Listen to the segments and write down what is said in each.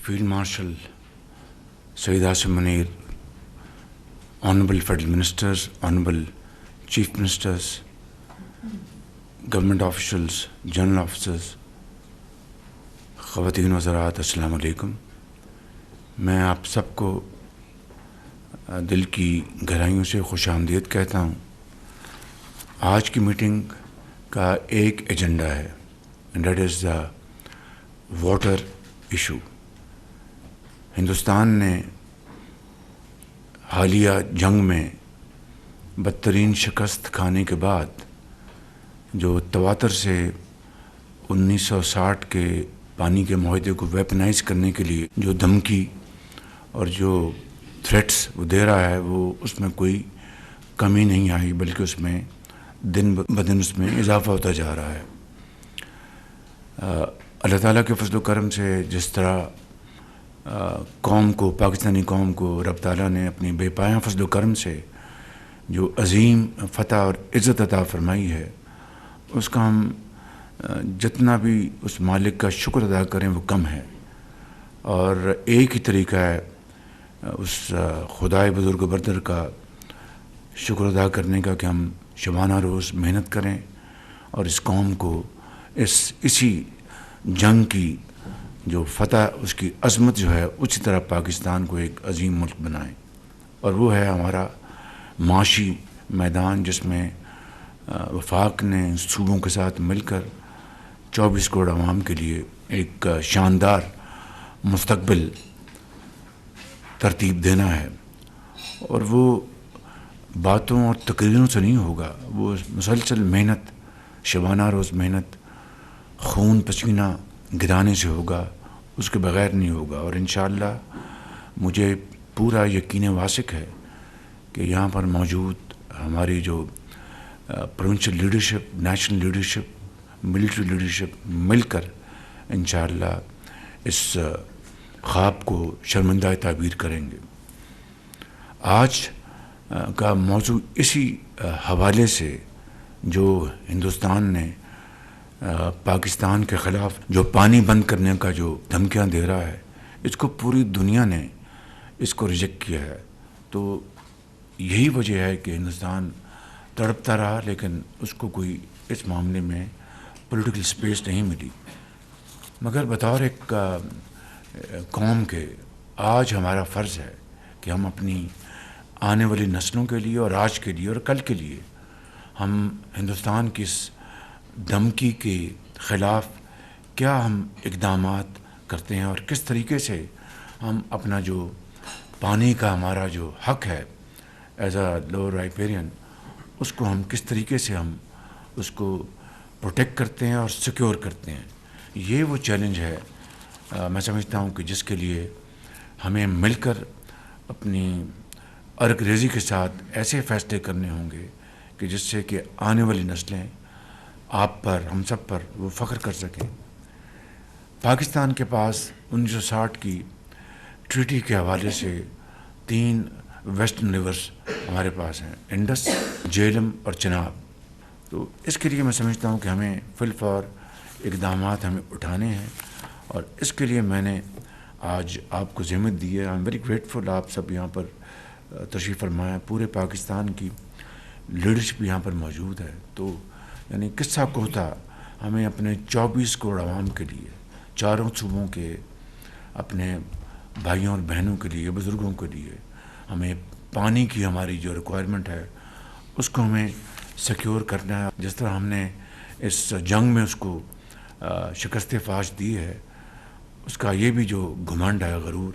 Field Marshal Sayyid Asim Munir, Honorable Federal Ministers, Honorable Chief Ministers, Government Officials, General Officers, خواتین وزرات، السلام علیکم. میں آپ سب کو دل کی گہرائیوں سے خوش آمدید کہتا ہوں. آج کی میٹنگ کا ایک ایجنڈا ہے and that is the water issue. Hindustan نے حالیہ جنگ میں بدترین شکست کھانے کے بعد جو تواتر سے 1960 کے پانی کے معاہدے کو ویپنائز کرنے کے لیے جو دھمکی اور جو تھریٹس وہ دے رہا ہے، وہ اس میں کوئی کمی نہیں آئی، بلکہ اس میں دن بدن اس میں اضافہ ہوتا جا رہا ہے. اللہ تعالیٰ کے فضل و کرم سے جس طرح قوم کو، پاکستانی قوم کو رب تعالیٰ نے اپنی بے پایاں فضل و کرم سے جو عظیم فتح اور عزت عطا فرمائی ہے، اس کا ہم جتنا بھی اس مالک کا شکر ادا کریں وہ کم ہے. اور ایک ہی طریقہ ہے اس خدائے بزرگ بردر کا شکر ادا کرنے کا کہ ہم شبانہ روز محنت کریں اور اس قوم کو اسی جنگ کی جو فتح، اس کی عظمت جو ہے، اسی طرح پاکستان کو ایک عظیم ملک بنائیں. اور وہ ہے ہمارا معاشی میدان، جس میں وفاق نے صوبوں کے ساتھ مل کر 24 کروڑ عوام کے لیے ایک شاندار مستقبل ترتیب دینا ہے. اور وہ باتوں اور تقریروں سے نہیں ہوگا، وہ مسلسل محنت، شبانہ روز محنت، خون پسینہ گرانے سے ہوگا، اس کے بغیر نہیں ہوگا. اور انشاءاللہ مجھے پورا یقین واثق ہے کہ یہاں پر موجود ہماری جو provincial leadership, national leadership, military leadership مل کر انشاءاللہ اس خواب کو شرمندہ تعبیر کریں گے. آج کا موضوع اسی حوالے سے جو ہندوستان نے پاکستان کے خلاف جو پانی بند کرنے کا جو دھمکیاں دے رہا ہے، اس کو پوری دنیا نے اس کو ریجیکٹ کیا ہے. تو یہی وجہ ہے کہ ہندوستان تڑپتا رہا، لیکن اس کو کوئی اس معاملے میں پولیٹیکل سپیس نہیں ملی. مگر بطور ایک قوم کے آج ہمارا فرض ہے کہ ہم اپنی آنے والی نسلوں کے لیے اور آج کے لیے اور کل کے لیے ہم ہندوستان کی اس دھمکی کے خلاف کیا ہم اقدامات کرتے ہیں، اور کس طریقے سے ہم اپنا جو پانی کا ہمارا جو حق ہے ایز اے لوور رائپیرین، اس کو ہم کس طریقے سے ہم اس کو پروٹیکٹ کرتے ہیں اور سیکیور کرتے ہیں. یہ وہ چیلنج ہے میں سمجھتا ہوں کہ جس کے لیے ہمیں مل کر اپنی ارگ ریزی کے ساتھ ایسے فیصلے کرنے ہوں گے کہ جس سے کہ آنے والی نسلیں آپ پر، ہم سب پر وہ فخر کر سکیں. پاکستان کے پاس 1960 کی ٹریٹی کے حوالے سے 3 ویسٹرن ریورس ہمارے پاس ہیں، انڈس، جہلم اور چناب. تو اس کے لیے میں سمجھتا ہوں کہ ہمیں فی الفور اقدامات ہمیں اٹھانے ہیں، اور اس کے لیے میں نے آج آپ کو ذمت دی ہے. I am very grateful. آپ سب یہاں پر تشریف فرمایا، پورے پاکستان کی لیڈرشپ یہاں پر موجود ہے. تو یعنی قصہ کوتا ہمیں اپنے 24 کروڑ عوام کے لیے، چاروں صوبوں کے اپنے بھائیوں اور بہنوں کے لیے، بزرگوں کے لیے ہمیں پانی کی ہماری جو ریکوائرمنٹ ہے اس کو ہمیں سیکیور کرنا ہے. جس طرح ہم نے اس جنگ میں اس کو شکست فاش دی ہے، اس کا یہ بھی جو گھمنڈ ہے، غرور،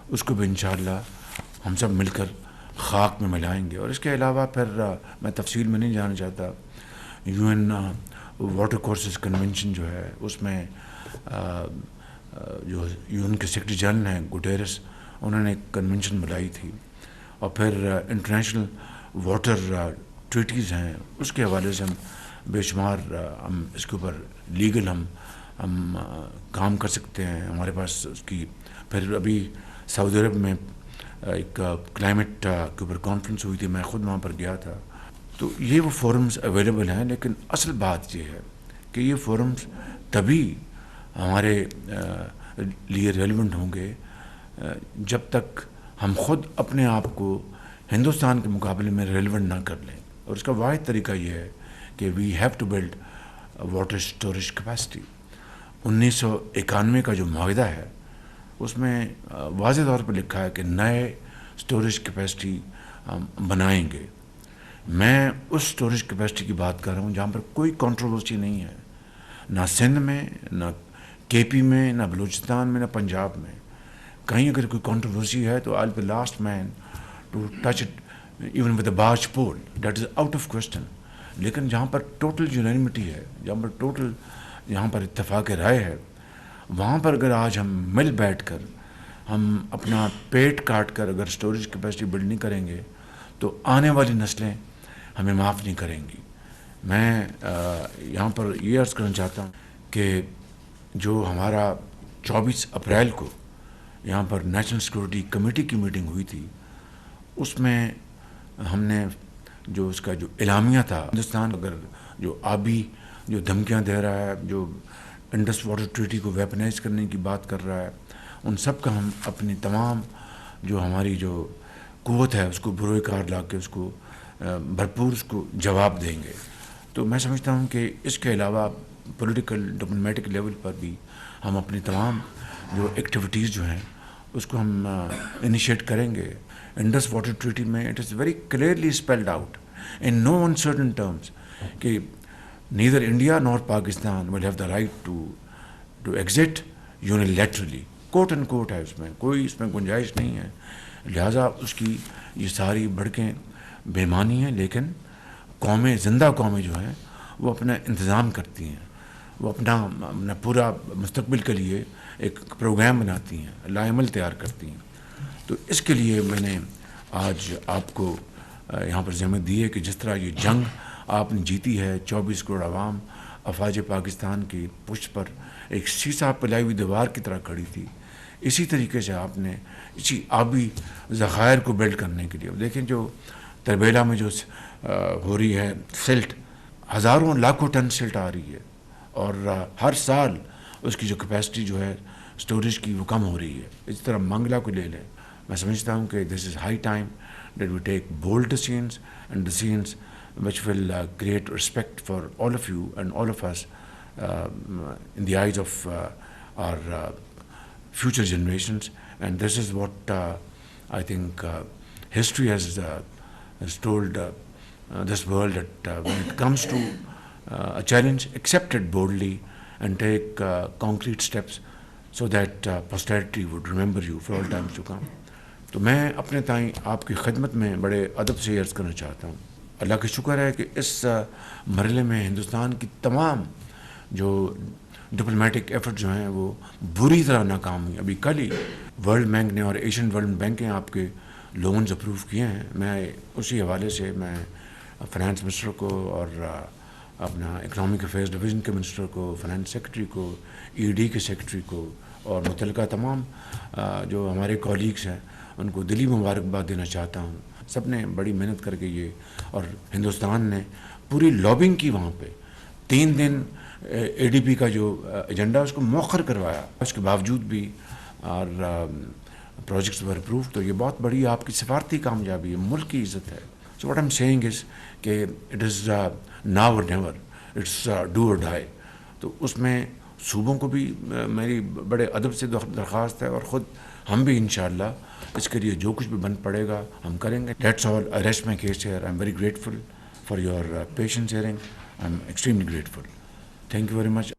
اس کو بھی انشاءاللہ ہم سب مل کر خاک میں ملائیں گے. اور اس کے علاوہ پھر میں تفصیل میں نہیں جانا چاہتا. UN واٹر کورسز کنونشن جو ہے، اس میں جو UN کے سیکرٹری جنرل ہیں گوٹیرس، انہوں نے ایک کنونشن بلائی تھی. اور پھر انٹرنیشنل واٹر ٹریٹیز ہیں، اس کے حوالے سے ہم بے شمار ہم اس کے اوپر لیگل ہم کام کر سکتے ہیں. ہمارے پاس اس کی پھر ابھی سعودی عرب میں ایک کلائمیٹ کے اوپر کانفرنس ہوئی تھی، میں خود وہاں پر گیا تھا. تو یہ وہ فورمز اویلیبل ہیں، لیکن اصل بات یہ ہے کہ یہ فورمز تبھی ہمارے لیے ریلیونٹ ہوں گے جب تک ہم خود اپنے آپ کو ہندوستان کے مقابلے میں ریلیونٹ نہ کر لیں. اور اس کا واحد طریقہ یہ ہے کہ we have to build water storage capacity. 1991 کا جو معاہدہ ہے اس میں واضح طور پر لکھا ہے کہ نئے اسٹوریج کیپیسٹی ہم بنائیں گے. میں اس اسٹوریج کیپیسٹی کی بات کر رہا ہوں جہاں پر کوئی کنٹروورسی نہیں ہے, نہ سندھ میں, نہ کے پی میں, نہ بلوچستان میں, نہ پنجاب میں. کہیں اگر کوئی کنٹروورسی ہے تو I'll be the last man to touch it even with a barge pole. That is out of question. لیکن جہاں پر ٹوٹل یونانیمٹی ہے, جہاں پر اتفاق رائے ہے, وہاں پر اگر آج ہم مل بیٹھ کر ہم اپنا پیٹ کاٹ کر اگر اسٹوریج کیپیسٹی بلڈ نہیں کریں گے تو آنے والی نسلیں ہمیں معاف نہیں کریں گی. میں یہاں پر یہ عرض کرنا چاہتا ہوں کہ جو ہمارا 24 اپریل کو یہاں پر نیشنل سیکورٹی کمیٹی کی میٹنگ ہوئی تھی, اس میں ہم نے جو اس کا جو اعلامیہ تھا, ہندوستان اگر جو آبی جو دھمکیاں دے رہا ہے, جو انڈس واٹر ٹریٹی کو ویپنائز کرنے کی بات کر رہا ہے, ان سب کا ہم اپنی تمام جو ہماری جو قوت ہے اس کو بروئے کار لا کے اس کو بھرپور اس کو جواب دیں گے. تو میں سمجھتا ہوں کہ اس کے علاوہ پولیٹیکل ڈپلومیٹک لیول پر بھی ہم اپنی تمام جو ایکٹیویٹیز جو ہیں اس کو ہم انیشیٹ کریں گے. انڈس واٹر ٹریٹی میں it is very clearly spelled out in no uncertain terms کہ neither India nor Pakistan will have the right to exit unilaterally. Quote end quote ہے, اس میں کوئی اس میں گنجائش نہیں ہے. لہٰذا اس کی یہ ساری بھڑکیں بےمانی ہیں, لیکن قومیں, زندہ قومیں جو ہیں وہ اپنا انتظام کرتی ہیں, وہ اپنا پورا مستقبل کے لیے ایک پروگرام بناتی ہیں, لائحہ عمل تیار کرتی ہیں. تو اس کے لیے میں نے آج آپ کو یہاں پر ذمہ دی ہے کہ جس طرح یہ جنگ آپ نے جیتی ہے, 24 کروڑ عوام افواج پاکستان کی پشت پر ایک سیسا پلائی ہوئی دیوار کی طرح کھڑی تھی, اسی طریقے سے آپ نے اسی آبی ذخائر کو بلڈ کرنے کے لیے دیکھیں جو تربیلا میں جو ہو رہی ہے سلٹ, ہزاروں لاکھوں ٹن سلٹ آ رہی ہے, اور ہر سال اس کی جو کیپیسٹی جو ہے اسٹوریج کی وہ کم ہو رہی ہے. اس طرح منگلا کو لے لیں. میں سمجھتا ہوں کہ this is high time that we take bold decisions and decisions which will create respect for all of you and all of us in the eyes of our future generations. And this is what I think history has told this world, that when it comes to a challenge, accept it boldly and take concrete steps so that posterity would remember you for all times to come. تو میں اپنے تائیں آپ کی خدمت میں بڑے ادب سے عرض کرنا چاہتا ہوں. اللہ کا شکر ہے کہ اس مرحلے میں ہندوستان کی تمام جو ڈپلومیٹک ایفرٹ جو ہیں وہ بری طرح ناکام ہوئی. ابھی کل ہی ورلڈ بینک نے اور ایشین ورلڈ بینک نے آپ کے لونز اپروو کیے ہیں. میں اسی حوالے سے میں فائنانس منسٹر کو اور اپنا اکنامک افیئرز ڈویژن کے منسٹر کو, فائنانس سیکرٹری کو, ای ڈی کے سیکرٹری کو اور متعلقہ تمام جو ہمارے کولیگس ہیں ان کو دلی مبارکباد دینا چاہتا ہوں. سب نے بڑی محنت کر کے یہ, اور ہندوستان نے پوری لابنگ کی وہاں پہ 3 دن اے ڈی پی کا جو ایجنڈا اس کو مؤخر کروایا, اس کے باوجود بھی اور پروجیکٹس ور اپروو. تو یہ بہت بڑی آپ کی سفارتی کامیابی ہے, ملک کی عزت ہے. So what I am saying is کہ it is now or never, it's do or die. تو اس میں صوبوں کو بھی میری بڑے ادب سے درخواست ہے, اور خود ہم بھی انشاءاللہ اس کے لیے جو کچھ بھی بن پڑے گا ہم کریں گے. That's all. I rest my case here. I'm very grateful for your patience hearing. I'm extremely grateful. Thank you very much.